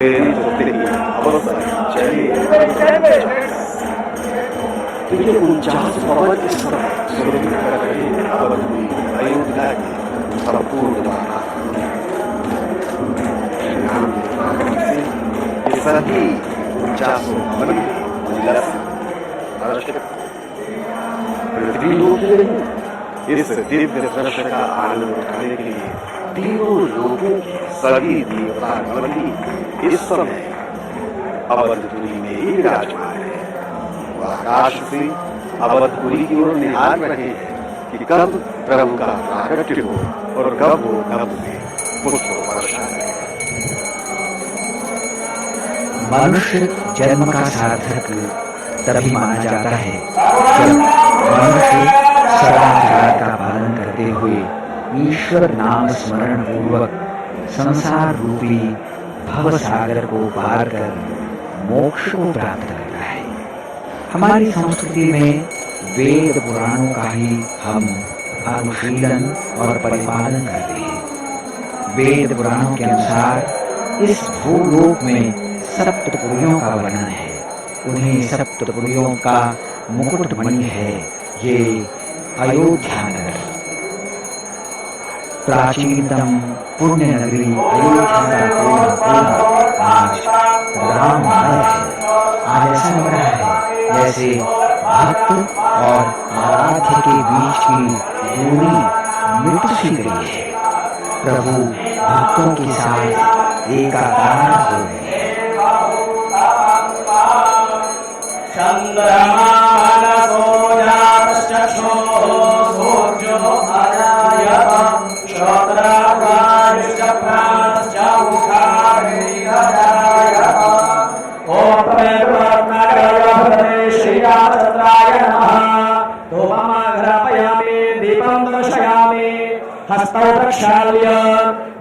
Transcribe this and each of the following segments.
तुझे 49 पवन के स्वरूप करके अवधि अयोध्या के संपूर्ण द्वारा राम से ये सभी 49 पवन मंजिला से पृथ्वी लोक में इस दिव्य दृश्य का आनंद उठाने के लिए तीनों लोगों के सभी देवता गण इस समय अवधपुरी में ही विराजमान है। आकाश से अवधपुरी की ओर निहार रहे हैं कि कब प्रभु का प्राकट्य हो और कब वो नभ में पुष्प वर्षा है। मनुष्य जन्म का सार्थक तभी माना जाता है जब मनुष्य सदाचार का पालन करते हुए ईश्वर नाम स्मरण पूर्वक संसार रूपी भव सागर को पार कर मोक्ष को प्राप्त करता है। हमारी संस्कृति में वेद पुराणों का ही हम अनुशीलन और परिपालन करते हैं। वेद पुराणों के अनुसार इस भूलोक में सप्तपुरियों का वर्णन है। उन्हीं सप्तपुरियों का मुकुटमणि है ये अयोध्या नगर। प्राचीनतम पुण्य नगरी अयोध्या का आज राममय है। आज ऐसा लग रहा है जैसे भक्त और आराध्य के बीच की दूरी मिट सी गई है। प्रभु भक्तों के साथ एकाकार हो गए। हस्तौ प्रक्षाल्य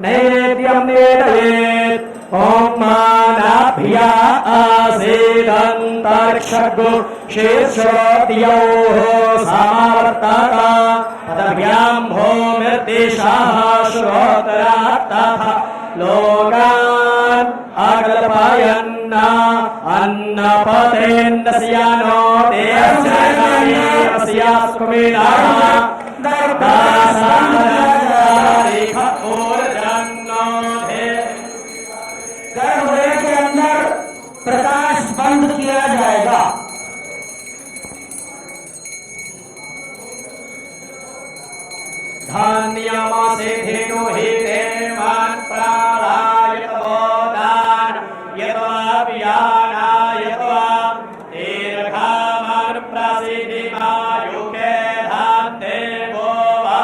नैवेद्यं निवेदयेत्। ॐ मानाभ्या आसेदन्तरिक्षगो शीर्षोद्योः समावर्तत पदभ्यां भूमिर्देशाः श्रोत्रात् तथा लोकान् अकल्पयन् अन्नपतेन्दस्यानो देवस्यास्कुमिनाः गर्भगृह के अंदर प्रकाश बंद किया जाएगा। धान्यमासे धेनु हि देवान् प्राणायत बोधान् यतोऽव्यानाय दीर्घामान् प्रसिद्धिमायुके धान्ते वो वा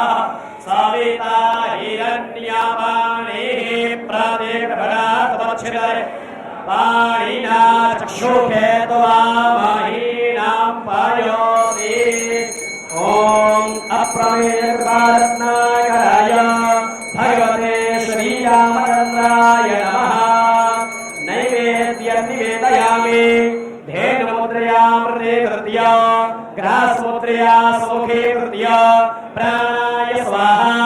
सविता हिरण्यपाणिः प्रतिगृह्णात् वक्षिरे पाणिना चक्षुषे त्वा महीनां पयोति। ॐ अप्रमेयकृपारत्नाकराय भगवते श्रीरामचन्द्राय नमः। नैवेद्यं निवेदयामि धेनुमुद्रया प्रतिकृत्य ग्रासमुद्रया सम्मुखे कृत्य प्राणाय स्वाहा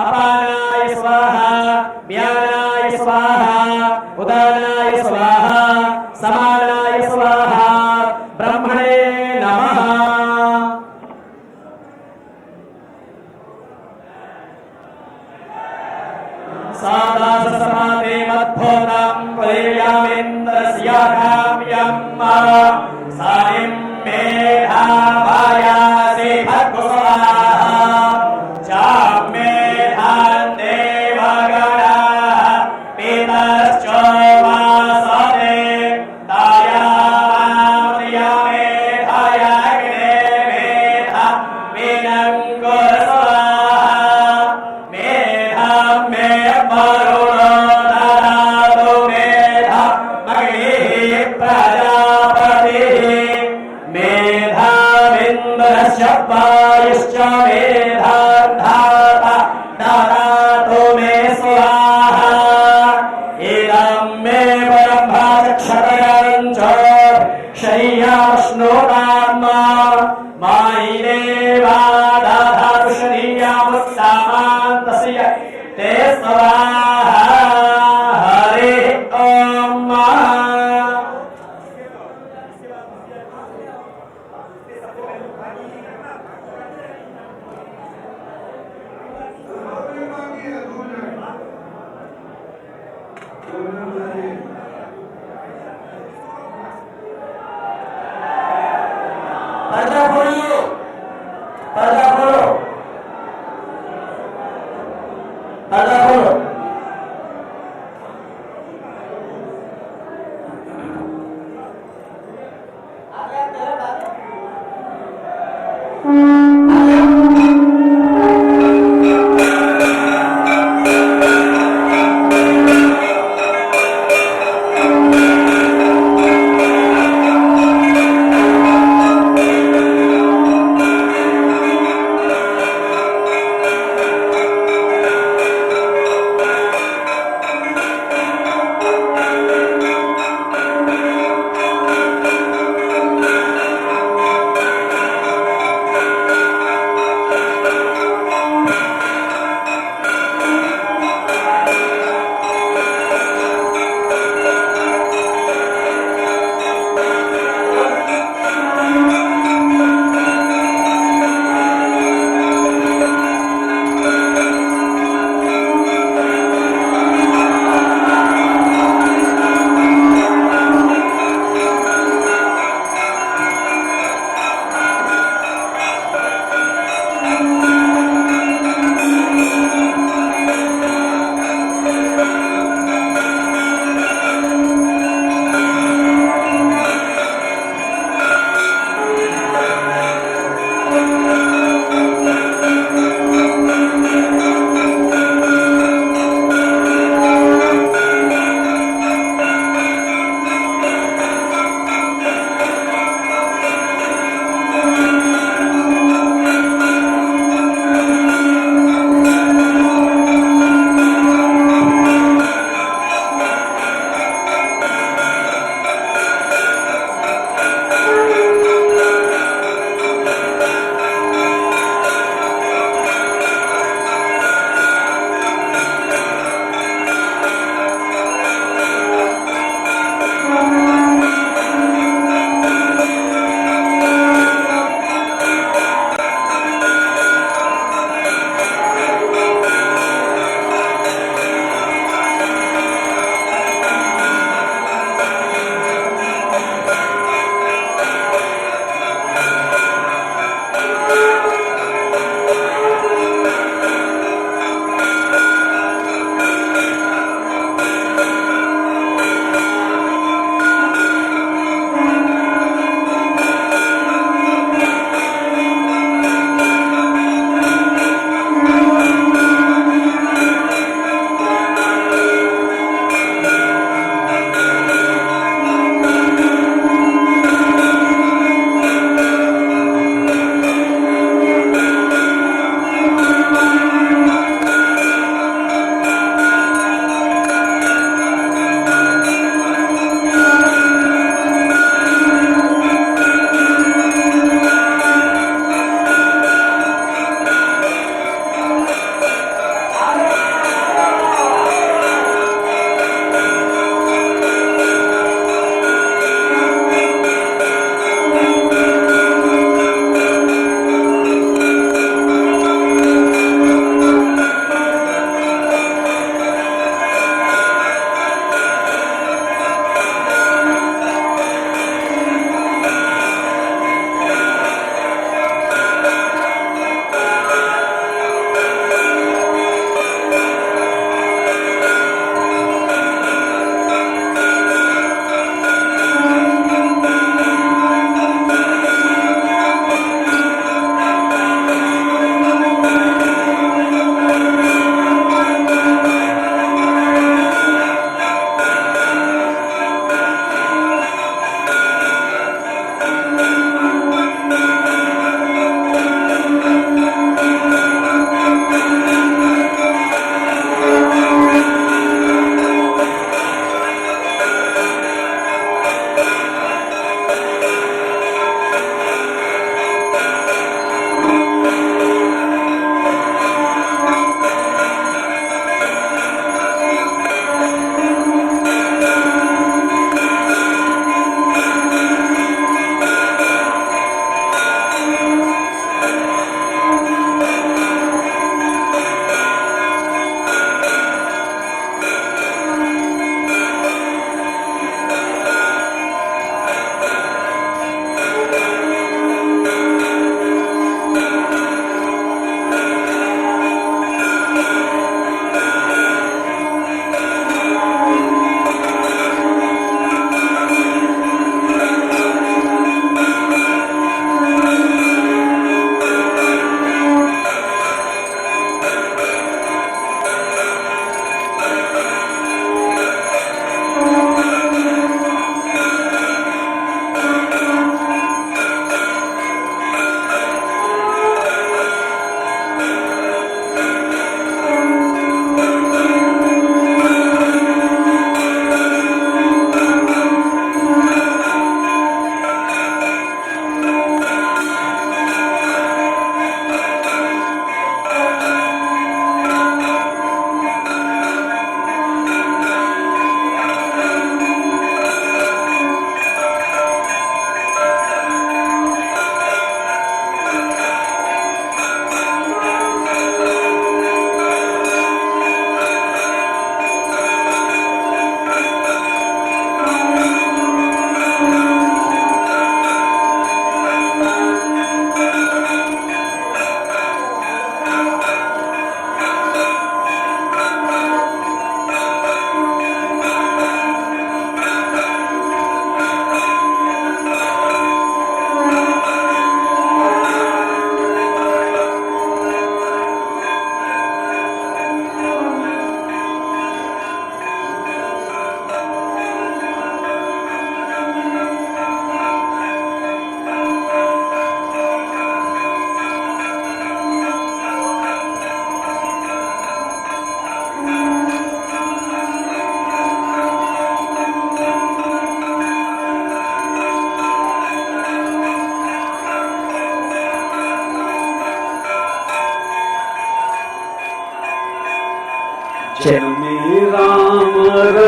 अपानाय स्वाहा व्यानाय स्वाहा उदानाय स्वाहा समानाय स्वाहा ब्रह्मणे नमः। सादासमाते मद्भूतं प्रदेयामिन्द्रस्याकाम्यं सारिं मेधावायासि भर्गुस्वाहा चामेधान् देवगणाः पितश्च वासते दायामामृयामेधायाग्ने मेधा विनङ्कुरस्वाहा मेधां मे वरुणो ददातु मेधा अग्निः प्रजापतिः मेधामिन्द्रस्य वायुश्च मेधां धाता ददातु मे स्वाहा। इदं मे ब्रह्मचक्षरं च शय्याश्नुताम् मायिनेवा दधातु शरीरमुत्तमान्तस्य ते स्वाहा। हरिः ॐ। पर्दा खोलिए, पर्दा खोलो, पर्दा खोलो।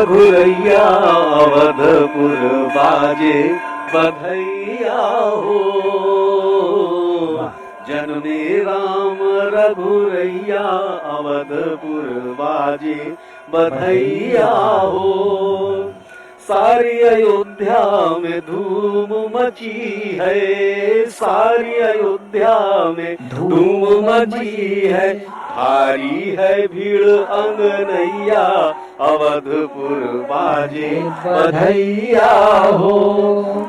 रघुरैया अवधपुर बाजे बधैया हो। जन्मे राम रघुरैया अवधपुर बाजे बधैया हो। सारी अयोध्या में धूम मची है, सारी अयोध्या में धूम मची है। भारी है भीड़ अंगनैया अवधपुर बाजे बधैया हो।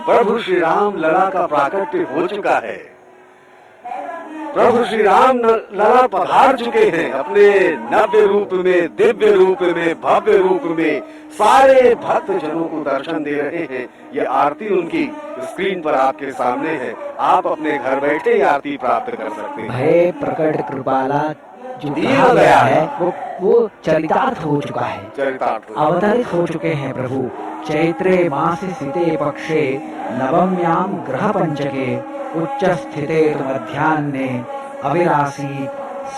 प्रभु श्री राम लला का प्राकट्य हो चुका है। प्रभु श्री राम लला पधार चुके हैं अपने नव्य रूप में, दिव्य रूप में, भव्य रूप में। सारे भक्त जनों को दर्शन दे रहे हैं। ये आरती उनकी स्क्रीन पर आपके सामने है। आप अपने घर बैठे ही आरती प्राप्त कर सकते हैं। भय प्रकट कृपाला जो कहा गया है वो चरितार्थ हो चुका है, चरितार्थ अवतरित हो चुके हैं प्रभु। चैत्रे मासे सिते पक्षे नवम्याम ग्रह पंचके उच्च स्थिते मध्याह्ने अविरासी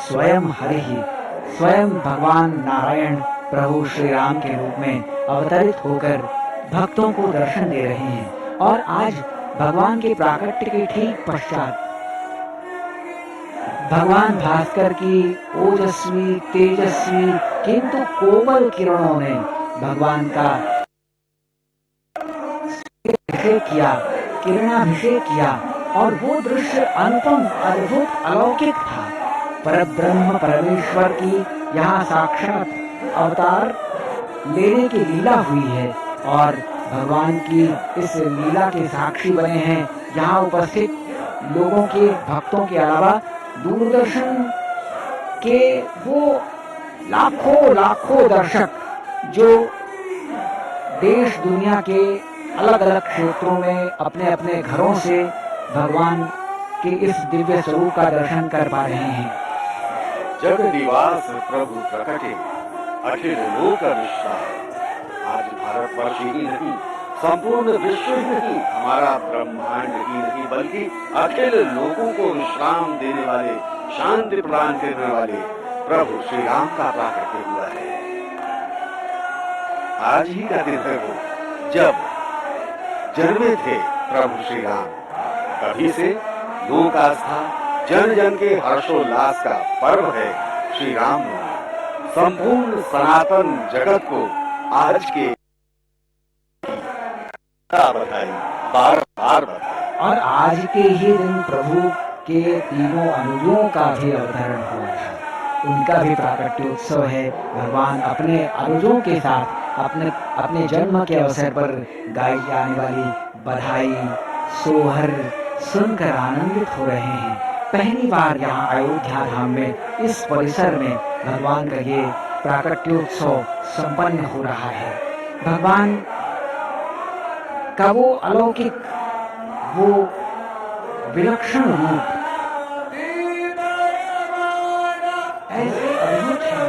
स्वयं हरि। स्वयं भगवान नारायण प्रभु श्री राम के रूप में अवतरित होकर भक्तों को दर्शन दे रहे हैं। और आज भगवान के प्राकट्य के ठीक पश्चात भगवान भास्कर की ओजस्वी तेजस्वी किंतु कोमल किरणों ने भगवान का अभिषेक किया, किरणाभिषेक किया। और वो दृश्य अनुपम, अद्भुत, अलौकिक था। परब्रह्म परमेश्वर की यहाँ साक्षात अवतार लेने की लीला हुई है और भगवान की इस लीला के साक्षी बने हैं यहाँ उपस्थित लोगों के, भक्तों के अलावा दूरदर्शन के वो लाखों लाखों दर्शक जो देश दुनिया के अलग अलग क्षेत्रों में अपने अपने घरों से भगवान के इस दिव्य स्वरूप का दर्शन कर पा रहे हैं। जग निवास प्रभु प्रकटे अखिल लोक विश्वास। आज भारतवर्ष ही नहीं, संपूर्ण विश्व ही नहीं, हमारा ब्रह्मांड ही नहीं, बल्कि अखिल लोगों को विश्राम देने वाले, शांति प्रदान करने वाले प्रभु श्री राम का प्राकट्य हुआ है। आज ही का दिन है वो जब जन्मे थे प्रभु श्री राम। तभी से लोक आस्था, जन जन के हर्षोल्लास का पर्व है श्री राम नवमी। संपूर्ण सनातन जगत को आज के बधाई, बार बार बधाई। और आज के ही दिन प्रभु के तीनों अनुजों का भी अवतरण हुआ था, उनका भी प्राकट्योत्सव है। भगवान अपने अनुजों के साथ अपने जन्म के अवसर पर गाई जाने वाली बधाई सोहर सुनकर आनंदित हो रहे हैं। पहली बार यहाँ अयोध्या धाम में इस परिसर में भगवान का ये प्राकट्योत्सव संपन्न हो रहा है। भगवान का वो अलौकिक, वो विलक्षण रूप ऐसे अद्भुत है।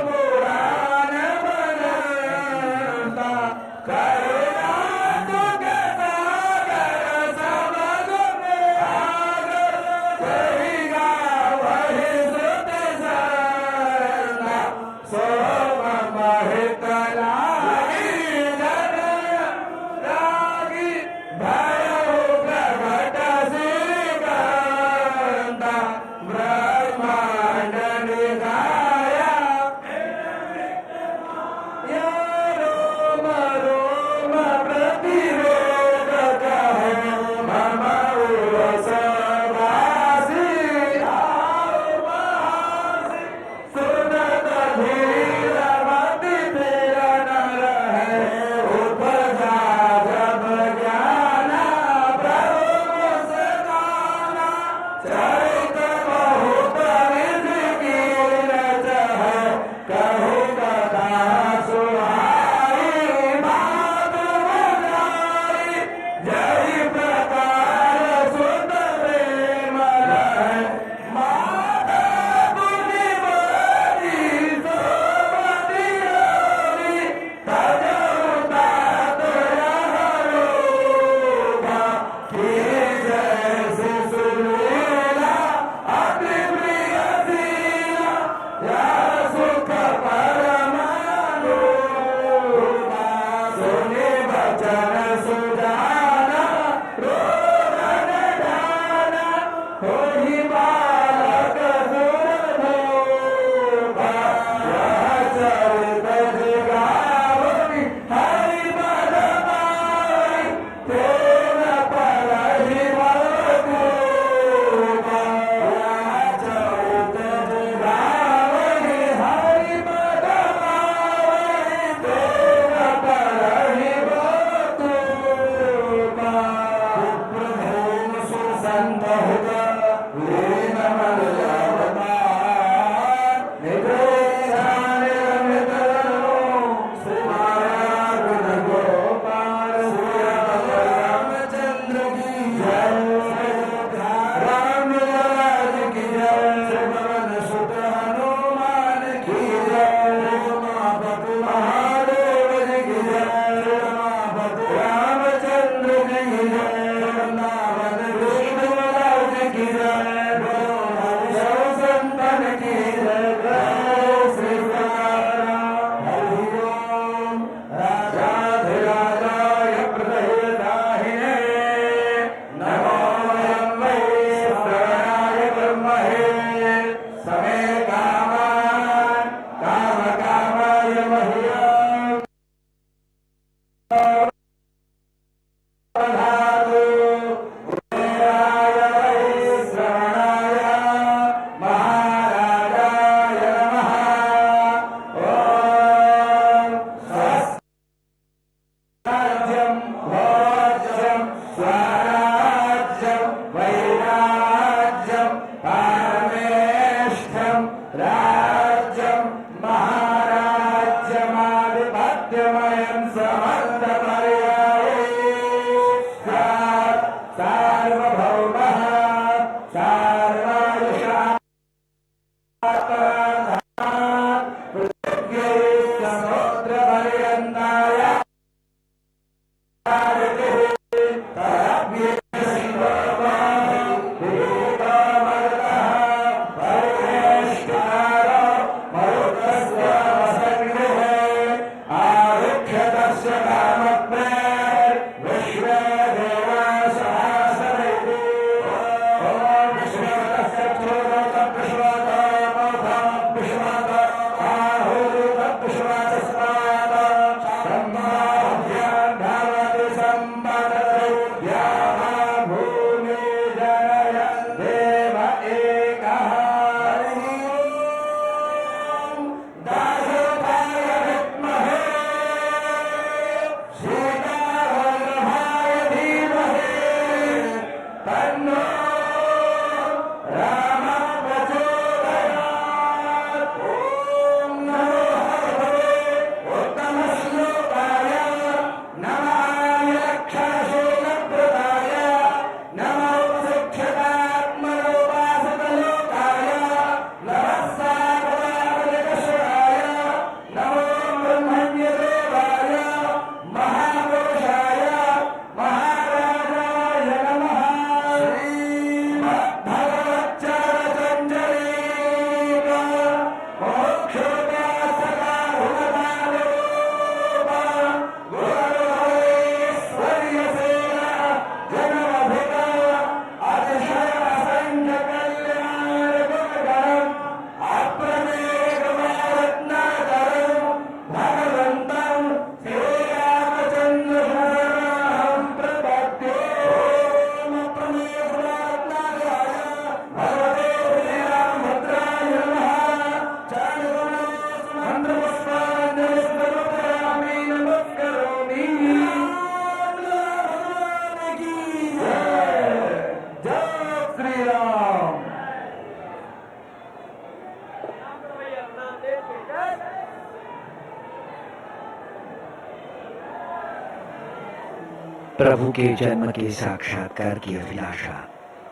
प्रभु के जन्म के साक्षात्कार की अभिलाषा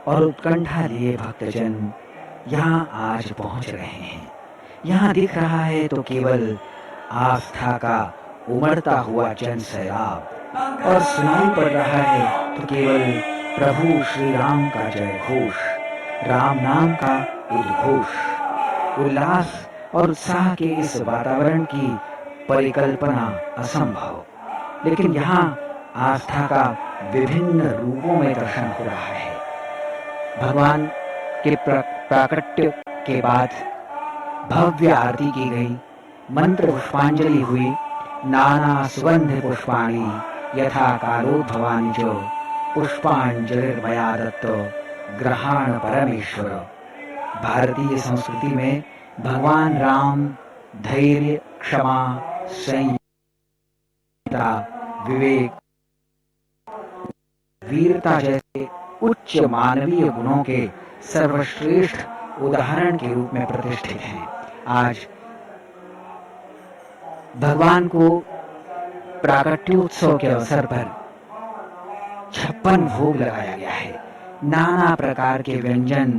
और उत्कंठा लिए भक्तजन यहाँ आज पहुँच रहे हैं। यहाँ दिख रहा है तो केवल आस्था का उमड़ता हुआ जन सैलाब और सुनाई पड़ रहा है तो केवल प्रभु श्री राम का जय घोष, राम नाम का उद्घोष। उल्लास और उत्साह के इस वातावरण की परिकल्पना असंभव, लेकिन यहाँ आस्था का विभिन्न रूपों में दर्शन हो रहा है। भगवान के प्राकट्य के बाद भव्य आरती की गई, मंत्र पुष्पांजलि हुई। नाना सुगंध पुष्पाणि यथा कालोद्भवानि च पुष्पांजलिर्मया दत्त ग्रहाण परमेश्वर। भारतीय संस्कृति में भगवान राम धैर्य, क्षमा, संयमता, विवेक, वीरता जैसे उच्च मानवीय गुणों के सर्वश्रेष्ठ उदाहरण के रूप में प्रतिष्ठित हैं। आज भगवान को प्राकट्योत्सव के अवसर पर 56 भोग लगाया गया है। नाना प्रकार के व्यंजन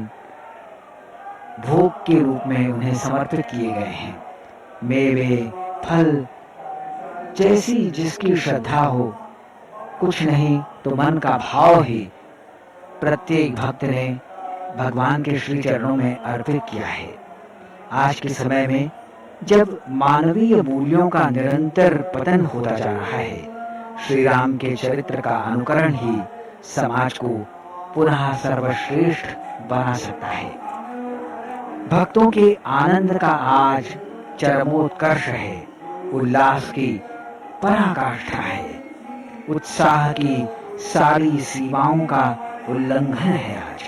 भोग के रूप में उन्हें समर्पित किए गए हैं। मेवे, फल, जैसी जिसकी श्रद्धा हो, कुछ नहीं तो मन का भाव ही प्रत्येक भक्त ने भगवान के श्री चरणों में अर्पित किया है। आज के समय में जब मानवीय मूल्यों का निरंतर पतन होता जा रहा है, श्री राम के चरित्र का अनुकरण ही समाज को पुनः सर्वश्रेष्ठ बना सकता है। भक्तों के आनंद का आज चरमोत्कर्ष है, उल्लास की पराकाष्ठा है, उत्साह की सारी सीमाओं का उल्लंघन है। आज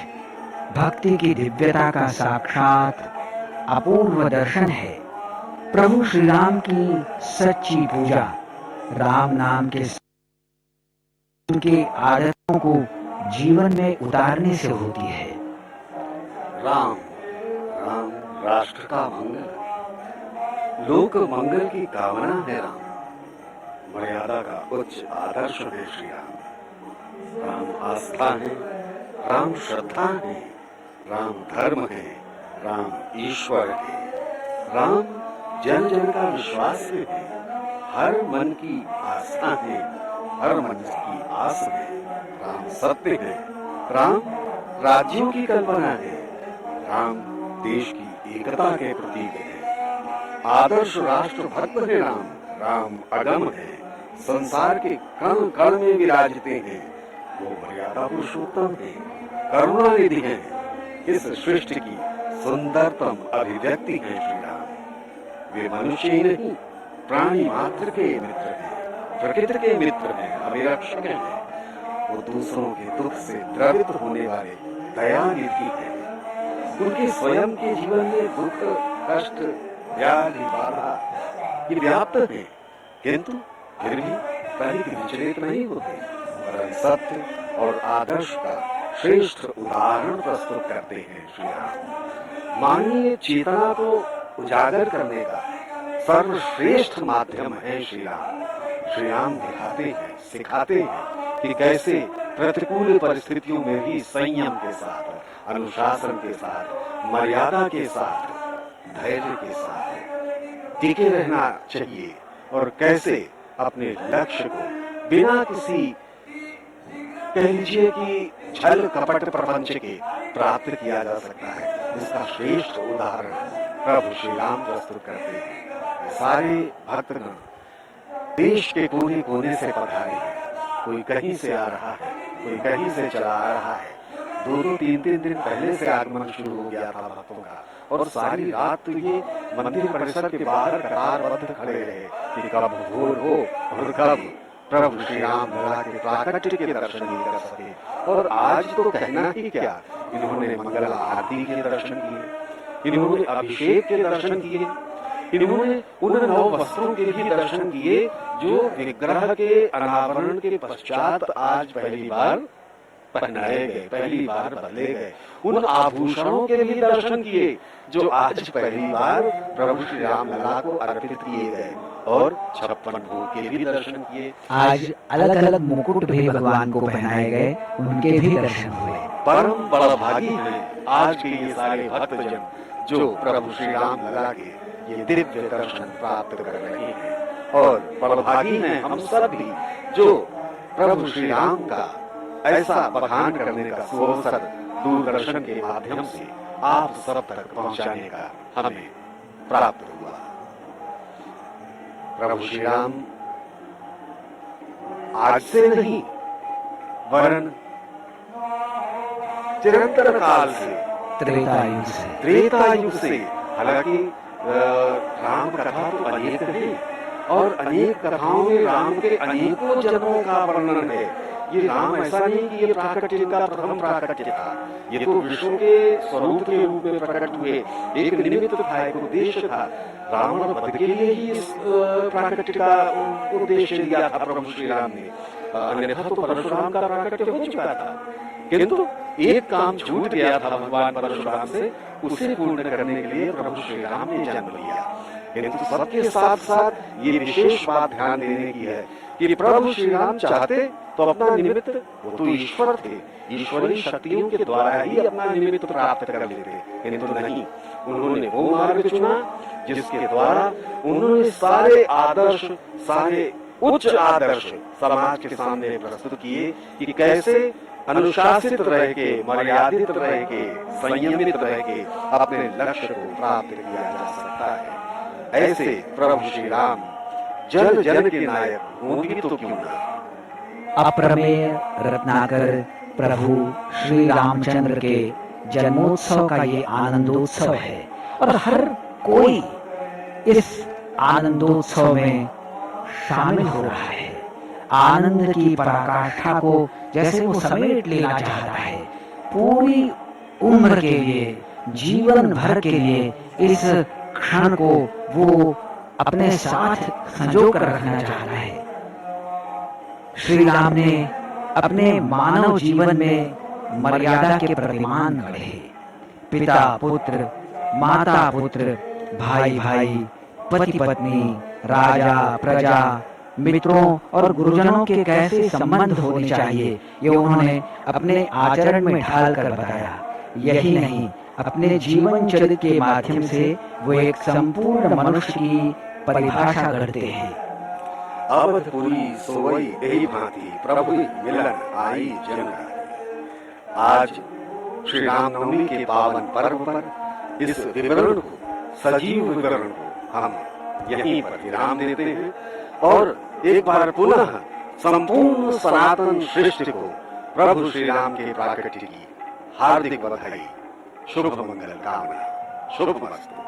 भक्ति की दिव्यता का साक्षात अपूर्व दर्शन है। प्रभु श्री राम की सच्ची पूजा राम नाम के उनके आदर्शों को जीवन में उतारने से होती है। राम राम राष्ट्र का मंगल, लोक मंगल की कामना है राम। मर्यादा का उच्च आदर्श है श्री राम। राम आस्था है, राम श्रद्धा है, राम धर्म है, राम ईश्वर है। राम जन जन का विश्वास है, हर मन की आस्था है, हर मन की आस है। राम सत्य है, राम राज्यों की कल्पना है, राम देश की एकता के प्रतीक है। आदर्श राष्ट्र भक्त है राम, राम अगम है, संसार के कण कण में विराजते हैं। वो मर्यादा पुरुषोत्तम है, करुणा निधि है, इस सृष्टि की सुंदरतम अभिव्यक्ति है श्री राम। वे मनुष्य ही नहीं, प्राणी मात्र के मित्र हैं, प्रकृति के मित्र हैं, अभिरक्षक हैं। वो दूसरों के दुख से द्रवित होने वाले दया निधि है। उनके स्वयं के जीवन में दुख, कष्ट, व्याधि, बाधा ये व्याप्त है, किंतु फिर भी कहीं विचलित नहीं होते, वरन सत्य और आदर्श का श्रेष्ठ उदाहरण प्रस्तुत करते हैं श्री राम। मानवीय चेतना को उजागर करने का सर्वश्रेष्ठ माध्यम है श्री राम। श्री राम दिखाते हैं, सिखाते हैं कि कैसे प्रतिकूल परिस्थितियों में भी संयम के साथ, अनुशासन के साथ, मर्यादा के साथ, धैर्य के साथ टिके रहना चाहिए और कैसे अपने लक्ष्य को बिना किसी कह लीजिए कि छल कपट प्रपंच के प्राप्त किया जा सकता है। इसका श्रेष्ठ उदाहरण प्रभु श्री राम प्रस्तुत करते हैं। सारे भक्तगण देश के कोने कोने से पधारे हैं। कोई कहीं से आ रहा है, कोई कहीं से चला आ रहा है। 2-2, 3-3 दिन पहले से आगमन शुरू हो गया था भक्तों का, और सारी रात तो ये मंदिर परिसर के बाहर कतारबद्ध खड़े रहे कि कब भोर हो और कब प्रभु श्री राम लला के प्राकट्य के दर्शन नहीं कर सके। और आज तो कहना ही क्या, इन्होंने मंगल आरती के दर्शन किए, इन्होंने अभिषेक के दर्शन किए, इन्होंने उन नव वस्त्रों के भी दर्शन किए जो विग्रह के अनावरण के पश्चात आज पहली बार पहनाए गए, पहली बार बदले गए। उन आभूषणों के भी दर्शन किए जो आज पहली बार प्रभु श्री राम लला को अर्पित किए गए। और 56 भोग के भी दर्शन किए। आज अलग अलग मुकुट भी भगवान को पहनाए गए, उनके भी दर्शन हुए। परम बड़भागी हैं आज के ये सारे भक्तजन जो प्रभु श्री राम लगा के ये दिव्य दर्शन प्राप्त कर रहे हैं। और बड़भागी हैं हम सब भी जो प्रभु श्री राम का ऐसा बखान करने का सुअवसर दूरदर्शन के माध्यम से आप सब तक पहुंचाने का हमें प्राप्त हुआ। प्रभु श्री राम आज से नहीं वरन चिरंतन काल से, त्रेता युग से, हालांकि राम कथा तो अनेक है और अनेक कथाओं में राम के अनेकों जन्मों का वर्णन है। ये राम ऐसा नहीं कि ये प्राकट्य का प्रथम प्राकट्य था, ये तो विष्णु के स्वरूप के रूप में प्रकट हुए एक निमित्त था, एक उद्देश्य था। रावण वध के लिए ही इस प्राकट्य का उद्देश्य दिया था प्रभु श्री राम ने, अन्यथा तो परशुराम का प्राकट्य हो चुका था। किंतु एक काम छूट गया था भगवान परशुराम से, उसे पूर्ण करने के लिए प्रभु श्री राम ने जन्म लिया। किंतु सबके साथ साथ ये विशेष बात ध्यान देने की है कि प्रभु श्री राम चाहते तो अपना निमित्त, वो तो ईश्वर थे, ईश्वरीय शक्तियों के द्वारा ही अपना निमित्त प्राप्त कर लेते, किंतु नहीं, उन्होंने वो मार्ग चुना जिसके द्वारा उन्होंने सारे आदर्श, सारे उच्च आदर्श समाज के सामने प्रस्तुत किए कि कैसे अनुशासित रह के, मर्यादित रह के, संयमित रह के अपने लक्ष्य को प्राप्त किया जा सकता है। ऐसे प्रभु श्री राम जन जन के नायक हों भी तो क्यों ना। अप्रमेय रत्नाकर प्रभु श्री रामचंद्र के जन्मोत्सव का ये आनंदोत्सव है और हर कोई इस आनंदोत्सव में शामिल हो रहा है। आनंद की पराकाष्ठा को जैसे वो समेट लेना चाहता है, पूरी उम्र के लिए, जीवन भर के लिए इस क्षण को वो अपने साथ संजो कर रखना चाहता है। श्री राम ने अपने मानव जीवन में मर्यादा के प्रतिमान गढ़े। पिता पुत्र, माता पुत्र, भाई भाई, पति पत्नी, राजा प्रजा, मित्रों और गुरुजनों के कैसे संबंध होने चाहिए, ये उन्होंने अपने आचरण में ढाल कर बताया। यही नहीं, अपने जीवन चरित्र के माध्यम से वो एक संपूर्ण मनुष्य की परिभाषा गढ़ते हैं। अवधपुरी सोई यही भांति प्रभु मिलन आई जन। आज श्री रामनवमी के पावन पर्व पर इस विवरण को, सजीव विवरण को हम यहीं पर विराम देते हैं और एक बार पुनः संपूर्ण सनातन सृष्टि को प्रभु श्री राम के प्राकट्य की हार्दिक बधाई, शुभ मंगल कामना, शुभ मस्तु।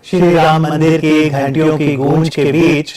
श्री राम मंदिर की घंटियों की गूंज के बीच